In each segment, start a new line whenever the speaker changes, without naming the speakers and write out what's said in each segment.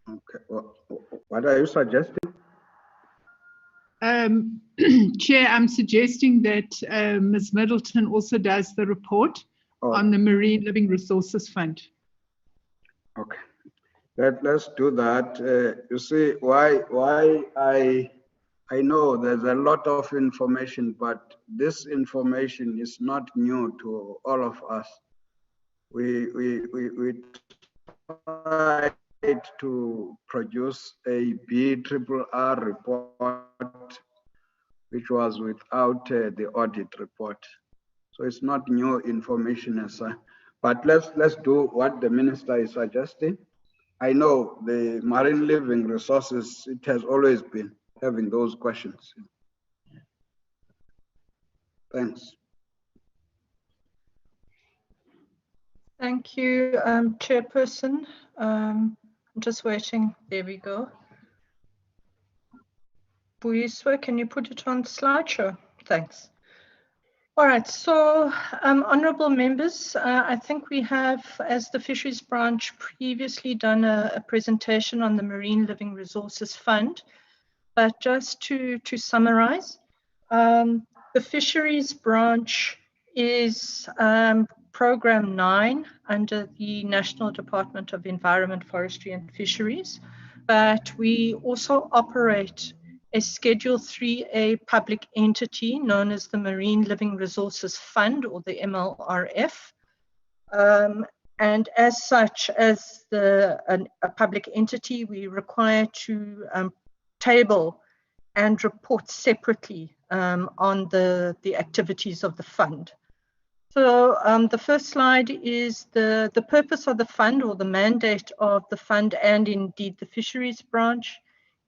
Okay. What are you suggesting?
Chair, I'm suggesting that Ms. Middleton also does the report on the Marine Living Resources Fund.
Okay. Let's do that. You see, why I know there's a lot of information, but this information is not new to all of us. We tried to produce a BRRR report, which was without the audit report. So it's not new information as such. But let's do what the minister is suggesting. I know the marine living resources, it has always been having those questions. Thanks.
Thank you, Chairperson. I'm just waiting. There we go. Buyiswa, can you put it on slideshow? Thanks. All right, so honourable members, I think we have, as the Fisheries Branch, previously done a presentation on the Marine Living Resources Fund. But just to summarise, the Fisheries Branch is Programme 9 under the National Department of Environment, Forestry and Fisheries, but we also operate a Schedule 3A public entity known as the Marine Living Resources Fund, or the MLRF. And as such, as a public entity, we require to table and report separately on the activities of the fund. So the first slide is the purpose of the fund, or the mandate of the fund, and indeed the Fisheries Branch,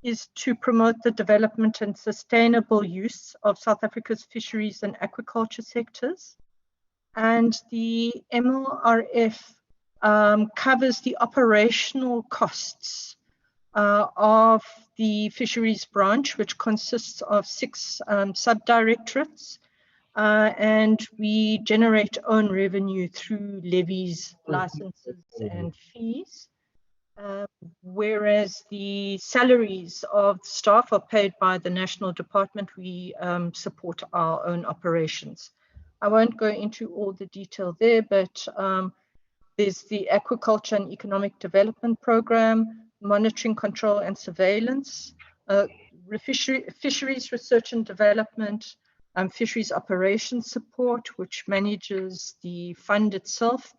is to promote the development and sustainable use of South Africa's fisheries and aquaculture sectors. And the MLRF covers the operational costs of the Fisheries Branch, which consists of 6 sub-directorates, and we generate own revenue through levies, licenses, and fees. Whereas the salaries of staff are paid by the National Department, we support our own operations. I won't go into all the detail there, but there's the Aquaculture and Economic Development Program, Monitoring, Control and Surveillance, Fisheries Research and Development, Fisheries Operations Support, which manages the fund itself,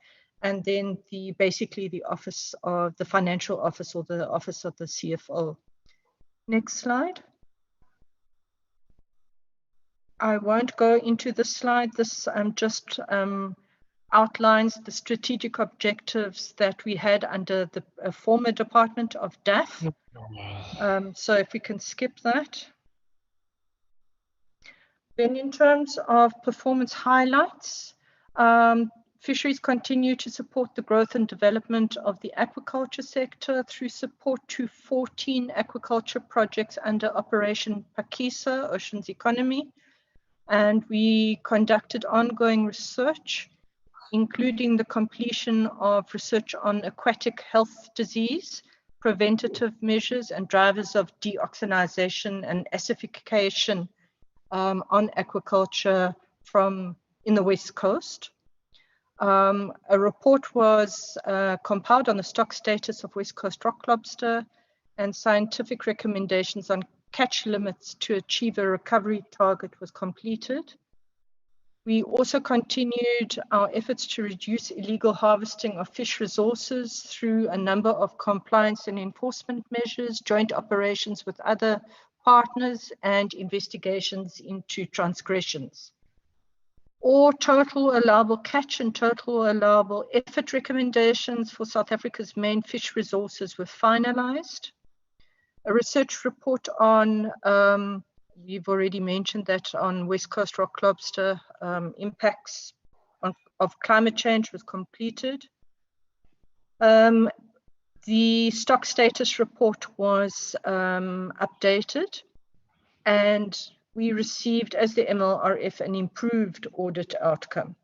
and then basically the Office of the Financial Office, or the Office of the CFO. Next slide. I won't go into this slide. This just outlines the strategic objectives that we had under the former department of DEFF. So if we can skip that. Then in terms of performance highlights, fisheries continue to support the growth and development of the aquaculture sector through support to 14 aquaculture projects under Operation Phakisa, Oceans Economy. And we conducted ongoing research, including the completion of research on aquatic health disease, preventative measures, and drivers of deoxygenation and acidification on aquaculture in the West Coast. A report was compiled on the stock status of West Coast rock lobster, and scientific recommendations on catch limits to achieve a recovery target was completed. We also continued our efforts to reduce illegal harvesting of fish resources through a number of compliance and enforcement measures, joint operations with other partners, and investigations into transgressions. All total allowable catch and total allowable effort recommendations for South Africa's main fish resources were finalized. A research report on, we've already mentioned that, on West Coast rock lobster impacts of climate change was completed. The stock status report was updated, and we received, as the MLRF, an improved audit outcome.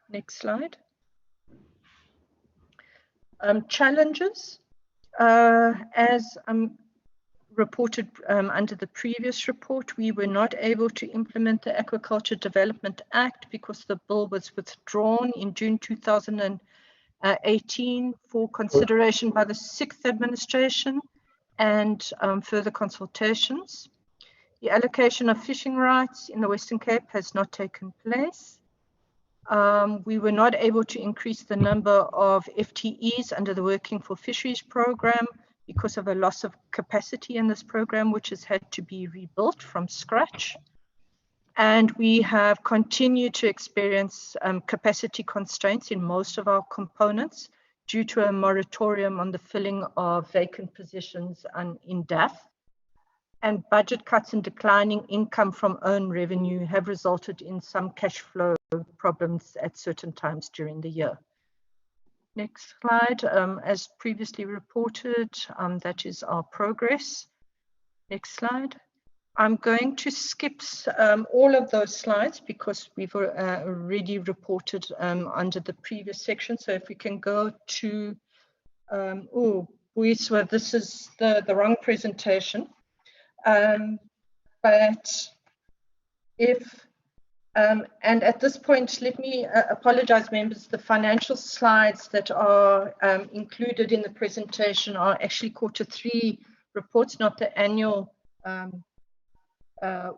Next slide. Challenges. As reported under the previous report, we were not able to implement the Aquaculture Development Act because the bill was withdrawn in June 2018 for consideration by the 6th administration and further consultations. The allocation of fishing rights in the Western Cape has not taken place. We were not able to increase the number of FTEs under the Working for Fisheries program because of a loss of capacity in this program, which has had to be rebuilt from scratch. And we have continued to experience capacity constraints in most of our components due to a moratorium on the filling of vacant positions in DEFF. And budget cuts and declining income from own revenue have resulted in some cash flow problems at certain times during the year. Next slide. As previously reported, that is our progress. Next slide. I'm going to skip all of those slides because we've already reported under the previous section. So if we can go to, Buiswa, this is the wrong presentation. But if, and at this point, let me apologize, members, the financial slides that are included in the presentation are actually Q3 reports, not the annual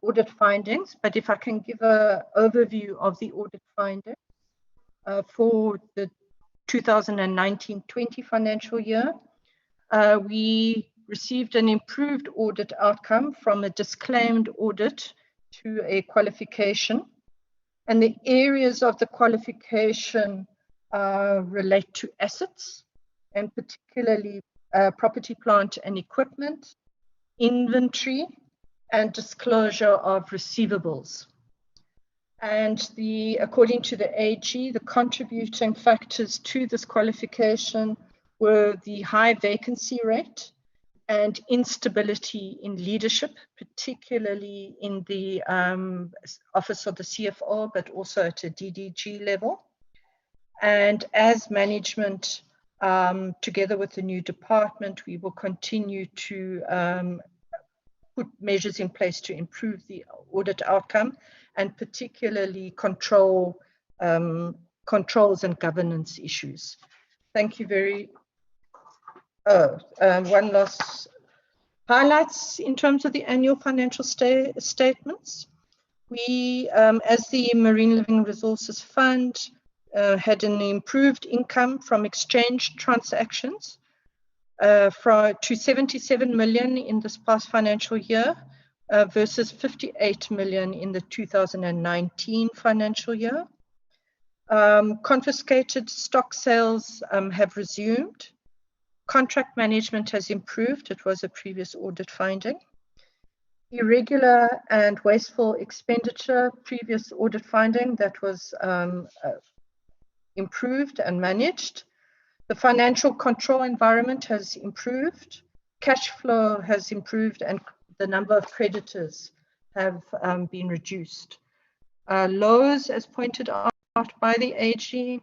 audit findings. But if I can give an overview of the audit findings for the 2019-20 financial year, we received an improved audit outcome from a disclaimed audit to a qualification. And the areas of the qualification relate to assets, and particularly property, plant and equipment, inventory, and disclosure of receivables. And according to the AG, the contributing factors to this qualification were the high vacancy rate and instability in leadership, particularly in the office of the CFO, but also at a DDG level. And as management, together with the new department, we will continue to put measures in place to improve the audit outcome, and particularly controls and governance issues. Thank you very one last highlights in terms of the annual financial statements. We, as the Marine Living Resources Fund, had an improved income from exchange transactions to 77 million in this past financial year versus 58 million in the 2019 financial year. Confiscated stock sales have resumed. Contract management has improved. It was a previous audit finding. Irregular and wasteful expenditure, previous audit finding, that was improved and managed. The financial control environment has improved. Cash flow has improved, and the number of creditors have been reduced. Lows, as pointed out by the AG,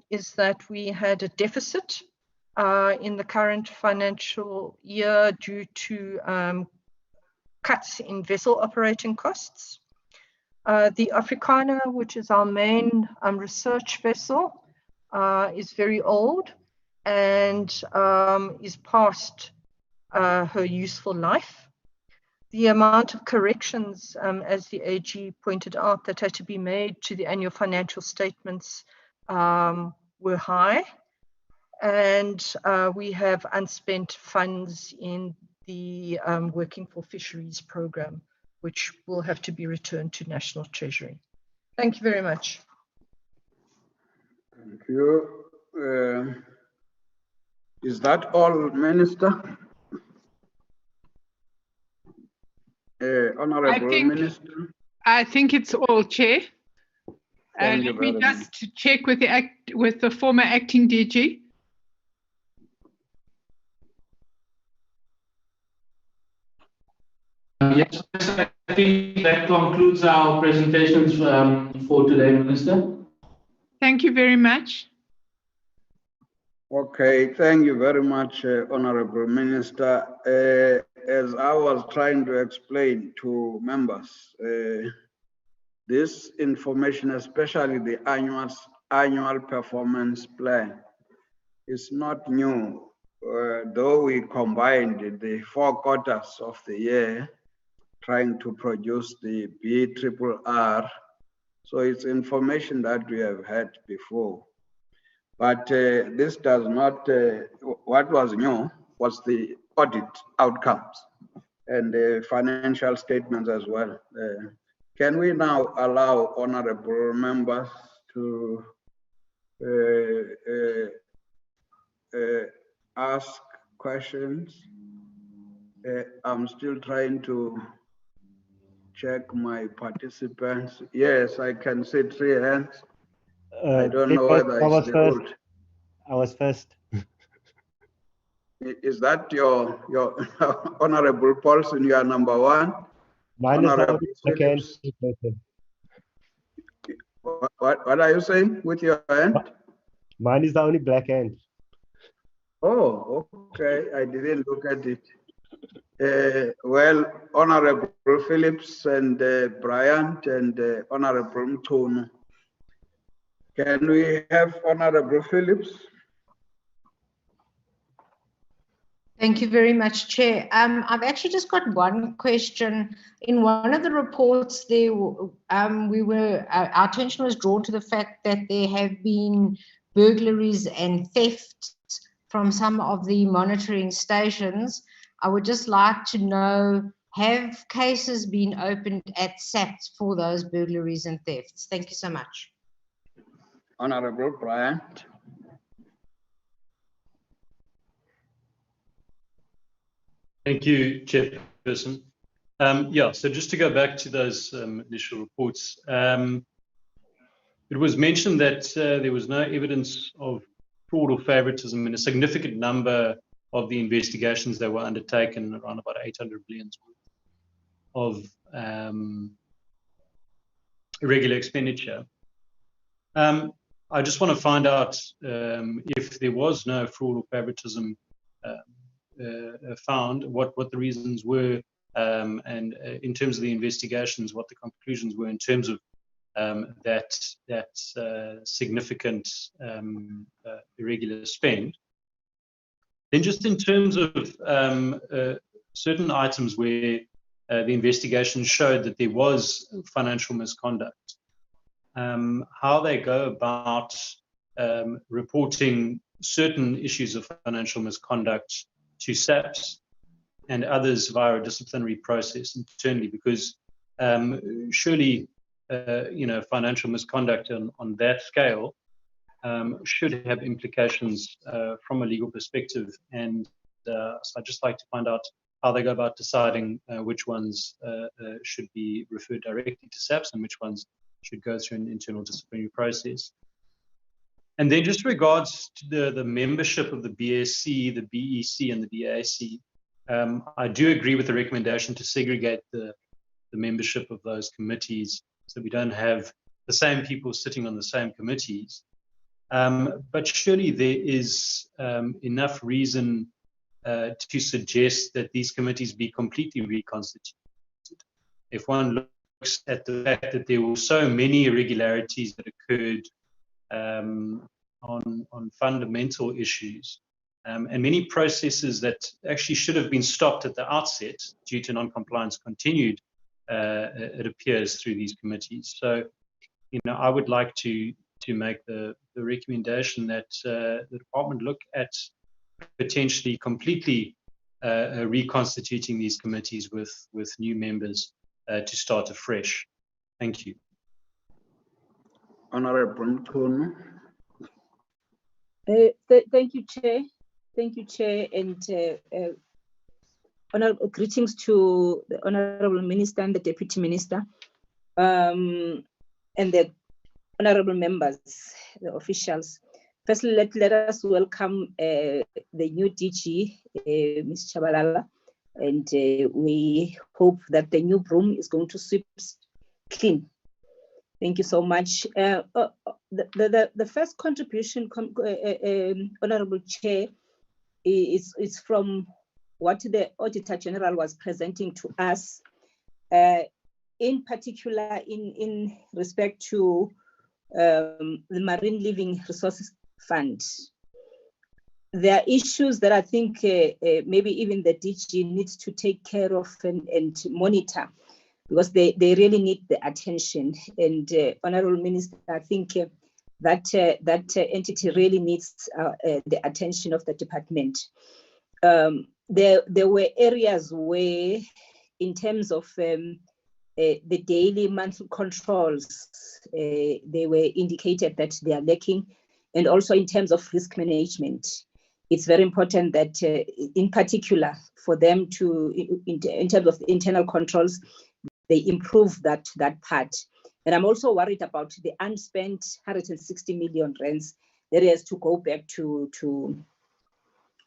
is that we had a deficit in the current financial year due to cuts in vessel operating costs. The Africana, which is our main research vessel, is very old and is past her useful life. The amount of corrections, as the AG pointed out, that had to be made to the annual financial statements were high. And we have unspent funds in the Working for Fisheries program, which will have to be returned to National Treasury. Thank you very much.
Thank you. Is that all, Minister? Honorable Minister?
I think it's all, Chair. Let me just check with the former acting DG.
Yes, I think that concludes our presentations for today, Minister.
Thank you very much.
Okay, thank you very much, Honorable Minister. As I was trying to explain to members, this information, especially the annual performance plan, is not new. Though we combined the 4 quarters of the year trying to produce the BRRR, so it's information that we have had before. But this does not, what was new was the audit outcomes and the financial statements as well. Can we now allow honorable members to ask questions? I'm still trying to check my participants. Yes, I can see 3 hands. I don't know whether it's the old.
I was first.
Is that your Honorable Paulson, you are number 1?
Mine is
Honorable
the
Phillips. What are you saying with your hand?
Mine is the only black hand.
Oh, okay. I didn't look at it. Well, Honorable Phillips and Bryant and Honorable Mtunu. Can we have Honorable Phillips?
Thank you very much, Chair. I've actually just got one question. In one of the reports, there, our attention was drawn to the fact that there have been burglaries and thefts from some of the monitoring stations. I would just like to know, have cases been opened at SAPS for those burglaries and thefts? Thank you so much.
Honorable Bryant.
Thank you, Chairperson. Yeah, so just to go back to those initial reports, it was mentioned that there was no evidence of fraud or favoritism in a significant number of the investigations that were undertaken, around about 800 billion of irregular expenditure. I just want to find out if there was no fraud or favoritism found, what the reasons were, and in terms of the investigations, what the conclusions were in terms of that significant irregular spend. Then just in terms of certain items where the investigation showed that there was financial misconduct, how they go about reporting certain issues of financial misconduct to SAPS and others via a disciplinary process internally, because surely financial misconduct on that scale should have implications from a legal perspective, and so I'd just like to find out how they go about deciding which ones should be referred directly to SAPS and which ones should go through an internal disciplinary process. And then just regards to the membership of the BSC, the BEC, and the BAC, I do agree with the recommendation to segregate the membership of those committees so we don't have the same people sitting on the same committees. But surely there is enough reason to suggest that these committees be completely reconstituted. If one looks at the fact that there were so many irregularities that occurred on fundamental issues, and many processes that actually should have been stopped at the outset due to non-compliance continued, it appears, through these committees. So, I would like to make the recommendation that the department look at potentially completely reconstituting these committees with new members to start afresh. Thank you.
Honorable Mtunu.
Thank you, Chair. Thank you, Chair, and honorable greetings to the Honorable Minister and the Deputy Minister, and the honorable members, the officials. Firstly, let us welcome the new DG, Ms. Chabalala, and we hope that the new broom is going to sweep clean. Thank you so much. The first contribution, Honorable Chair, is from what the Auditor General was presenting to us, in particular in respect to the Marine Living Resources Fund. There are issues that I think maybe even the DG needs to take care of and monitor, because they really need the attention. And Honorable Minister, I think that entity really needs the attention of the department. There were areas where, in terms of the daily monthly controls, they were indicated that they are lacking, and also in terms of risk management. It's very important that, in particular, for them to, in terms of the internal controls, they improve that part. And I'm also worried about the unspent 160 million rands that has to go back to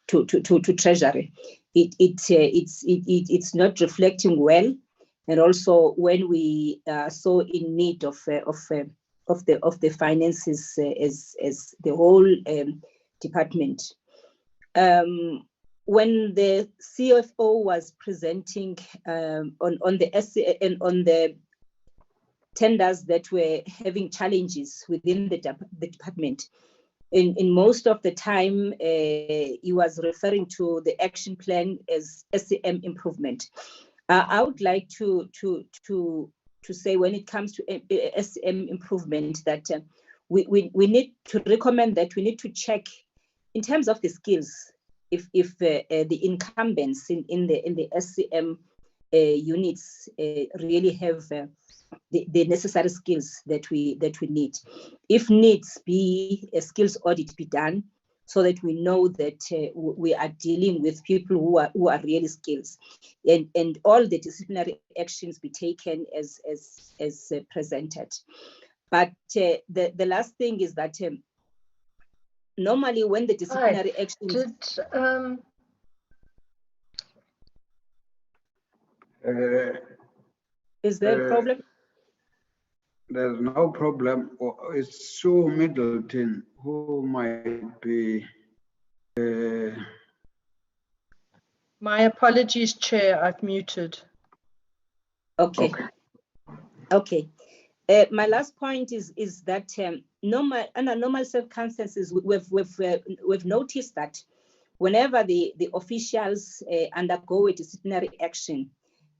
Treasury. It's not reflecting well, and also when we are so in need of the finances as the whole department. When the CFO was presenting on the tenders that were having challenges within the department, in most of the time he was referring to the action plan as SCM improvement. I would like to say, when it comes to SCM improvement, that we need to recommend that we need to check in terms of the skills, if the incumbents in the SCM units really have the necessary skills that we need. If needs be, a skills audit be done, so that we know that we are dealing with people who are really skills, and all the disciplinary actions be taken as presented. But the last thing is that normally when the disciplinary actions is there a problem?
There's no problem. It's Sue Middleton who might be.
My apologies, Chair. I've muted.
Okay. My last point is that under normal circumstances, we've noticed that whenever the officials undergo a disciplinary action,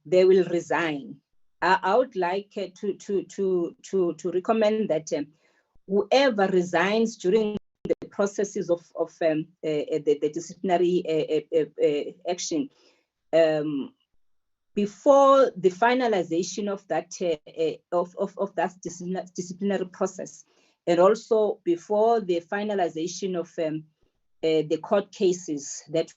they will resign. I would like to recommend that whoever resigns during the processes of the disciplinary action, before the finalization of that disciplinary process, and also before the finalization of the court cases that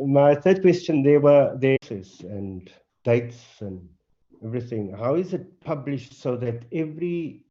my third question, there were dates and dates and everything. How is it published so that every